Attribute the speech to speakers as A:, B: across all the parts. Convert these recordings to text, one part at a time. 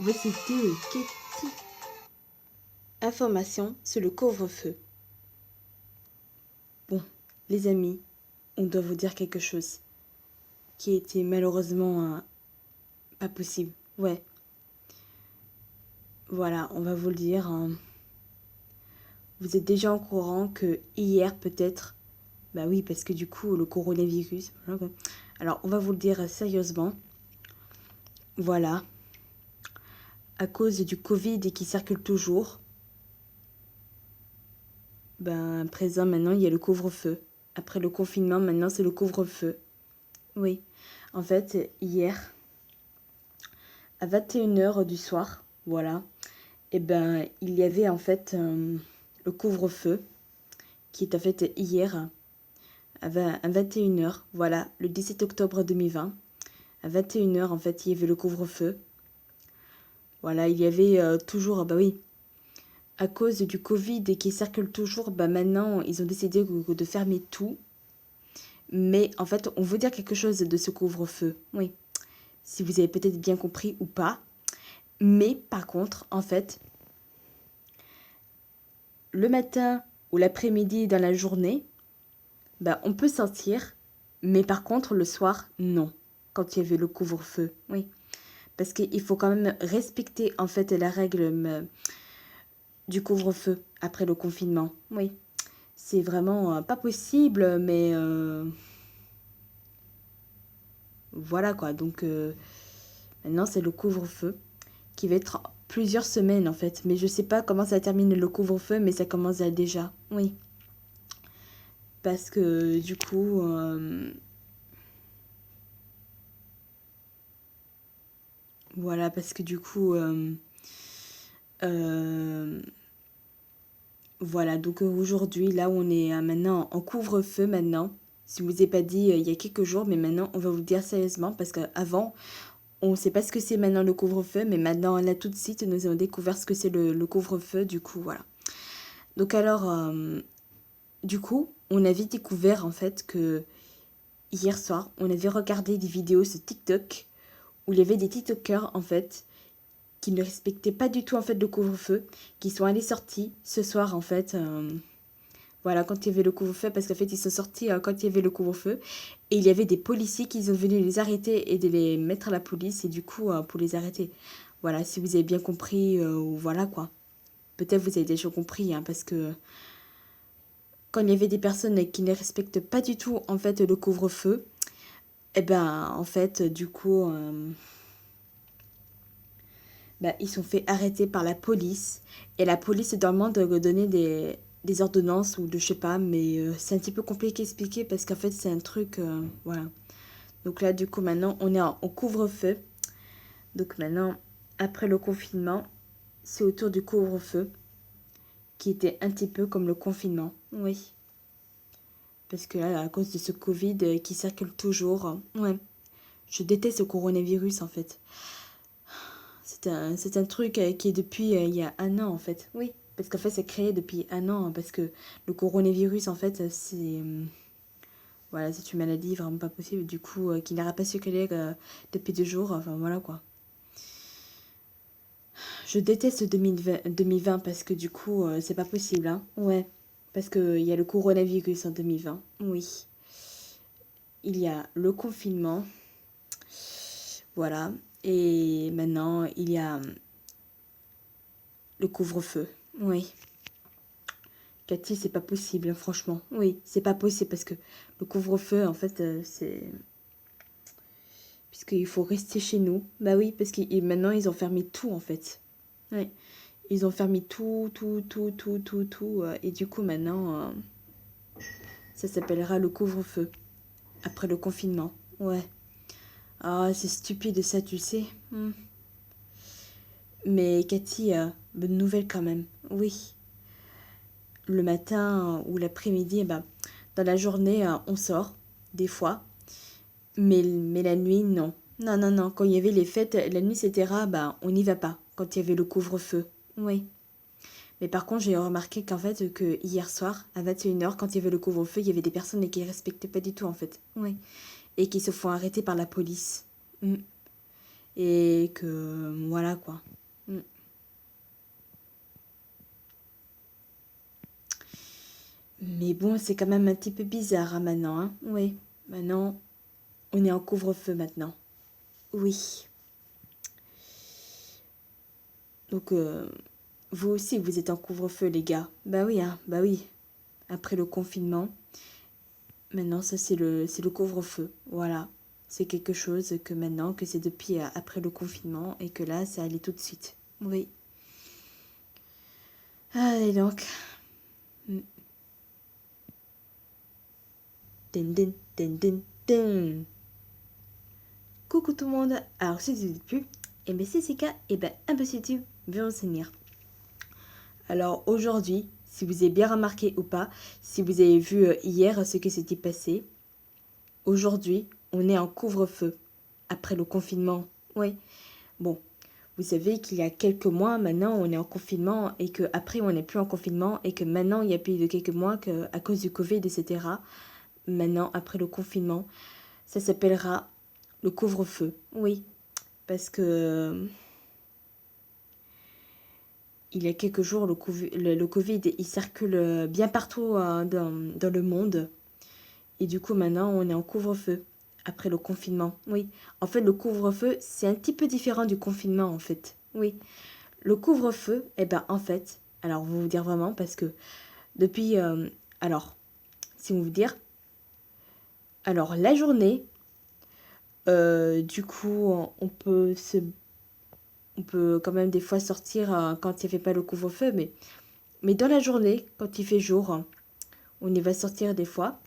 A: Voici deux Katy. Information sur le couvre-feu. Bon, les amis, on doit vous dire quelque chose qui était malheureusement pas possible. Ouais, voilà, on va vous le dire. Vous êtes déjà au courant que hier peut-être, bah oui, parce que du coup le coronavirus. Alors on va vous le dire sérieusement. Voilà, à cause du Covid et qui circule toujours, ben présent maintenant il y a le couvre-feu. Après le confinement, maintenant c'est le couvre-feu. Oui, en fait, hier, à 21h du soir, voilà, et ben il y avait en fait le couvre-feu qui est en fait hier à 21h, voilà, le 17 octobre 2020. À 21h, en fait, il y avait le couvre-feu. Voilà, il y avait toujours, bah oui, à cause du Covid et qui circule toujours, bah maintenant, ils ont décidé de fermer tout. Mais en fait, on veut dire quelque chose de ce couvre-feu, oui. Si vous avez peut-être bien compris ou pas. Mais par contre, en fait, le matin ou l'après-midi dans la journée, bah, on peut sortir. Mais par contre, le soir, non. Quand il y avait le couvre-feu, oui. Parce qu'il faut quand même respecter en fait la règle du couvre-feu après le confinement. Oui, c'est vraiment pas possible, mais voilà quoi. Donc maintenant c'est le couvre-feu qui va être plusieurs semaines en fait. Mais je sais pas comment ça termine le couvre-feu, mais ça commence déjà. Oui. Parce que du coup... voilà, parce que du coup... voilà, donc aujourd'hui, là, on est maintenant en couvre-feu maintenant. Si je vous ai pas dit il y a quelques jours, mais maintenant, on va vous le dire sérieusement parce qu'avant, on ne sait pas ce que c'est maintenant le couvre-feu, mais maintenant, là, tout de suite, nous avons découvert ce que c'est le couvre-feu, du coup, voilà. Donc alors, du coup, on avait découvert en fait que hier soir, on avait regardé des vidéos sur TikTok où il y avait des TikTokers en fait qui ne respectaient pas du tout en fait le couvre-feu, qui sont allés sortis ce soir en fait. Voilà, quand il y avait le couvre-feu, parce qu'en fait, ils sont sortis quand il y avait le couvre-feu. Et il y avait des policiers qui sont venus les arrêter et de les mettre à la police, et du coup, pour les arrêter. Voilà, si vous avez bien compris, ou voilà quoi. Peut-être vous avez déjà compris, hein, parce que quand il y avait des personnes qui ne respectent pas du tout, en fait, le couvre-feu, eh ben, en fait, du coup, bah, ils sont fait arrêter par la police. Et la police demande de donner des ordonnances ou de je sais pas, mais c'est un petit peu compliqué à expliquer parce qu'en fait, c'est un truc. Voilà. Donc là, du coup, maintenant, on est en couvre-feu. Donc maintenant, après le confinement, c'est autour du couvre-feu qui était un petit peu comme le confinement. Oui. Parce que là, à cause de ce Covid qui circule toujours, ouais. Je déteste ce coronavirus en fait. C'est un truc qui est depuis il y a un an en fait. Oui, parce qu'en fait c'est créé depuis un an parce que le coronavirus en fait c'est voilà, c'est une maladie vraiment pas possible du coup qui n'aura pas circulé depuis 2 jours. Enfin voilà quoi. Je déteste 2020 parce que du coup c'est pas possible hein. Ouais, parce que il y a le coronavirus en 2020. Oui, il y a le confinement. Voilà. Et maintenant, il y a le couvre-feu. Oui. Cathy, c'est pas possible, hein, franchement. Oui, c'est pas possible parce que le couvre-feu, en fait, c'est... Puisqu'il faut rester chez nous. Bah oui, parce que maintenant, ils ont fermé tout, en fait. Oui. Ils ont fermé tout, tout, tout, tout, tout, tout. Et du coup, maintenant, ça s'appellera le couvre-feu. Après le confinement. Ouais. Ah, c'est stupide ça, tu sais. Mais Cathy, bonne nouvelle quand même. Oui. Le matin ou l'après-midi, eh ben, dans la journée, on sort, des fois. Mais la nuit, non. Non, non, non. Quand il y avait les fêtes, la nuit, etc., bah, on n'y va pas. Quand il y avait le couvre-feu. Oui. Mais par contre, j'ai remarqué qu'en fait, que hier soir, à 21h, quand il y avait le couvre-feu, il y avait des personnes qui ne respectaient pas du tout, en fait. Oui. Et qui se font arrêter par la police. Mm. et que voilà quoi. Mm. Mais bon, c'est quand même un petit peu bizarre hein, maintenant, hein. Oui, maintenant, on est en couvre-feu maintenant. Oui. Donc, vous aussi, vous êtes en couvre-feu, les gars. Bah oui, hein, bah oui. Après le confinement, maintenant, ça, c'est le couvre-feu. Voilà. C'est quelque chose que maintenant, que c'est depuis après le confinement et que là, ça allait tout de suite. Oui. Allez donc. Mm. Din, din, din, din, din. Coucou tout le monde. Alors, si vous n'êtes plus, et bien c'est Sika, et bien Impossible YouTube veut enseigner. Alors aujourd'hui, si vous avez bien remarqué ou pas, si vous avez vu hier ce qui s'était passé, aujourd'hui, on est en couvre-feu après le confinement. Oui, bon, vous savez qu'il y a quelques mois, maintenant, on est en confinement et qu'après, on n'est plus en confinement et que maintenant, il y a plus de quelques mois qu'à cause du Covid, etc., maintenant, après le confinement, ça s'appellera le couvre-feu. Oui, parce que il y a quelques jours, le Covid, il circule bien partout dans le monde. Et du coup, maintenant, on est en couvre-feu après le confinement. Oui. En fait, le couvre-feu, c'est un petit peu différent du confinement, en fait. Oui. Le couvre-feu, eh ben, en fait, alors, vous vous dire vraiment, parce que depuis, alors, si vous vous dire, alors, la journée, du coup, on peut quand même des fois sortir quand il n'y fait pas le couvre-feu, mais dans la journée, quand il fait jour, on y va sortir des fois.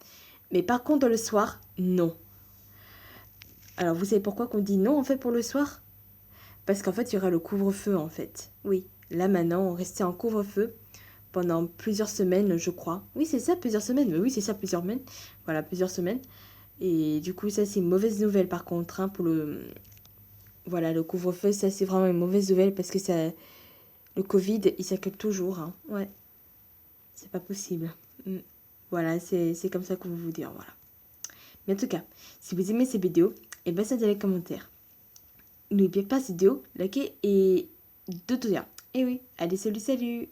A: Mais par contre, le soir, non. Alors, vous savez pourquoi qu'on dit non, en fait, pour le soir? Parce qu'en fait, il y aura le couvre-feu, en fait. Oui, là, maintenant, on restait en couvre-feu pendant plusieurs semaines, je crois. Oui, c'est ça, plusieurs semaines. Mais oui, c'est ça, plusieurs semaines. Voilà, plusieurs semaines. Et du coup, ça, c'est une mauvaise nouvelle, par contre, hein, pour le... Voilà, le couvre-feu, ça, c'est vraiment une mauvaise nouvelle parce que ça... Le Covid, il circule toujours, hein. Ouais, c'est pas possible. Mm. Voilà, c'est comme ça qu'on veut vous dire, voilà. Mais en tout cas, si vous aimez ces vidéos, et ben ça dans les commentaires. N'oubliez pas cette vidéo, likez et de tout dire. Et oui, allez, salut, salut!